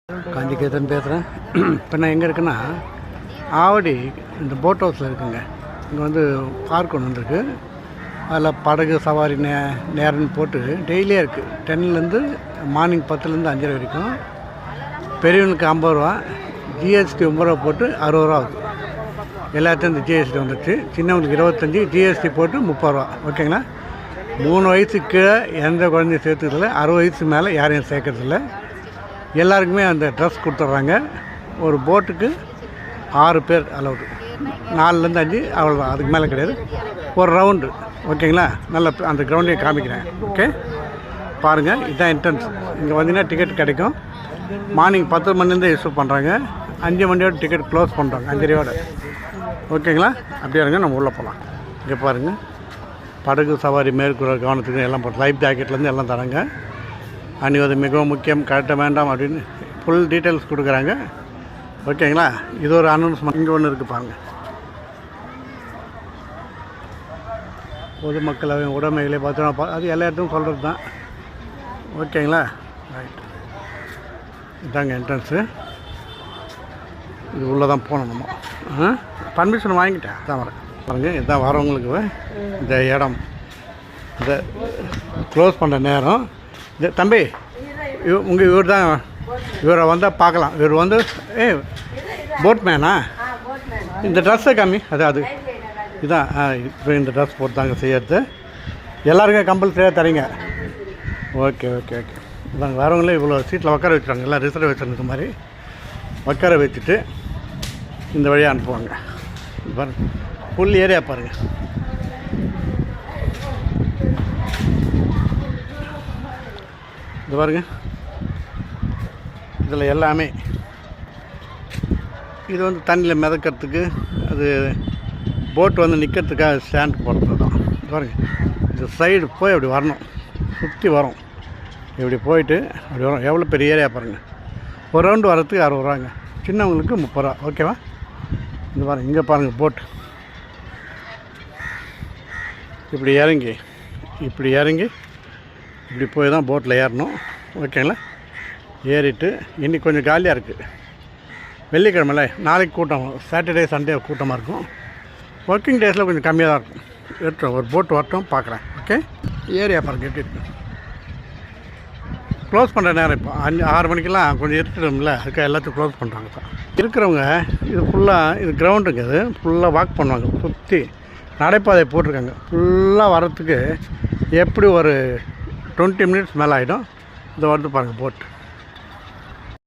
காஞ்சிகேதன் பேசுகிறேன். இப்போ நான் எங்கே இருக்குன்னா ஆவடி இந்த போட் ஹவுஸில் இருக்குங்க. இங்கே வந்து பார்க் ஒன்று வந்துருக்கு. அதில் படகு சவாரி நேரம்னு போட்டு டெய்லியாக இருக்குது. 10லேருந்து மார்னிங் 10லேருந்து 5:30 வரைக்கும். பெரியவனுக்கு 50 ரூபா, ஜிஎஸ்டி 9 ரூபா போட்டு 60 ரூபா ஆகுது. எல்லாத்தையும் இந்த ஜிஎஸ்டி வந்துடுச்சு. சின்னவங்களுக்கு 25, ஜிஎஸ்டி போட்டு 30 ரூபா. ஓகேங்களா? 3 வயசுக்கு கீழே எந்த குழந்தையும் சேர்த்துக்கிறதில்ல, 60 வயசு மேலே யாரையும் சேர்க்கறதில்ல. எல்லாருக்குமே அந்த ட்ரெஸ் கொடுத்துட்றாங்க. ஒரு போட்டுக்கு 6 பேர் அலவுடு, 4லேருந்து 5, அவ்வளோதான், அதுக்கு மேலே கிடையாது. ஒரு ரவுண்டு. ஓகேங்களா? நல்ல அந்த கிரவுண்டையும் காமிக்கிறேன். ஓகே, பாருங்கள். இதுதான் என்ட்ரன்ஸ். இங்கே வந்தீங்கன்னா டிக்கெட் கிடைக்கும். மார்னிங் 10 மணிலேருந்து இஷ்யூ பண்ணுறாங்க. 5 மணியோட டிக்கெட் க்ளோஸ் பண்ணுறாங்க, 5:30யோட. ஓகேங்களா? அப்படியே இருங்க, நம்ம உள்ளே போகலாம். இங்கே பாருங்கள், படகு சவாரி மேற்கூற கவனத்துக்கு எல்லாம் போட்டு லைஃப் ஜாக்கெட்லேருந்து எல்லாம் தராங்க. அணிவது மிகவும் முக்கியம், கட்ட வேண்டாம் அப்படின்னு ஃபுல் டீட்டெயில்ஸ் கொடுக்குறாங்க. ஓகேங்களா? இது ஒரு அனௌன்ஸ்மெண்ட். இங்கே ஒன்று இருக்குது பாருங்கள். பொதுமக்கள் உடைமைகளை பார்த்தோன்னா அது எல்லா இடத்துக்கும் சொல்கிறது தான். ஓகேங்களா? ரைட், இதாங்க என்ட்ரன்ஸு. இது உள்ளே தான் போகணும் நம்ம. பர்மிஷன் வாங்கிட்டேன் தான் வரேன். பாருங்கள், இதுதான் வரவங்களுக்கு இந்த இடம். இந்த க்ளோஸ் பண்ணுற நேரம். இந்த தம்பி, உங்கள் இவர் தான், இவரை வந்தால் பார்க்கலாம். இவர் வந்து போட்மேனா? இந்த ட்ரெஸ்ஸை காமி. அது இதுதான். இப்போ இந்த ட்ரெஸ் போட்டு தாங்க செய்யறது. எல்லாருக்கும் கம்பல்சரியாக தரீங்க. Okay okay okay. இதாங்க வரவங்களே இவ்வளோ சீட்டில் உட்கார வச்சுருவாங்க. எல்லாம் ரிசர்வேஷன் இந்த மாதிரி உட்கார வச்சுட்டு இந்த வழியாக அனுப்புவாங்க. பாருங்கள், ஃபுல் ஏரியா பாருங்கள். இது பாருங்க, இதில் எல்லாமே இது வந்து தண்ணியில் மிதக்கிறதுக்கு, அது போட்டு வந்து நிற்கிறதுக்காக ஸ்டாண்ட் போடுறது தான். பாருங்கள், இந்த சைடு போய் அப்படி வரணும், சுற்றி வரும். இப்படி போயிட்டு அப்படி வரும். எவ்வளோ பெரிய ஏரியா பாருங்கள். ஒரு ரவுண்டு வரத்துக்கு 60 ரூபாங்க. சின்னவங்களுக்கு 30 ரூபா. ஓகேவா? இந்த பாருங்கள், இங்கே பாருங்கள் போட். இப்படி இறங்கி இப்படி போய் தான் போட்டில் ஏறணும். ஓகேங்களா? ஏறிட்டு இன்றைக்கி கொஞ்சம் காலியாக இருக்குது. வெள்ளிக்கிழமைல, நாளைக்கு கூட்டம், சாட்டர்டே சண்டே கூட்டமாக இருக்கும். ஒர்க்கிங் டேஸில் கொஞ்சம் கம்மியாக தான் இருக்கும். எடுத்துரும், ஒரு போட்டு வரட்டும், பார்க்குறேன். ஓகே, ஏரியா பாருங்கள் எப்படி இருக்குது. க்ளோஸ் பண்ணுற நேரம் இப்போ 6 மணிக்கெல்லாம் கொஞ்சம் இருக்குதுல்ல, அதுக்காக எல்லாத்தையும் க்ளோஸ் பண்ணுறாங்க தான். இருக்கிறவங்க இது ஃபுல்லாக, இது கிரவுண்டுங்க. இது ஃபுல்லாக வாக் பண்ணுவாங்க. சுற்றி நடைபாதை போட்டிருக்காங்க. ஃபுல்லாக வரத்துக்கு எப்படி ஒரு 20 மினிட்ஸ் மேலே ஆகிடும். இதை வந்து பாருங்கள் போட்.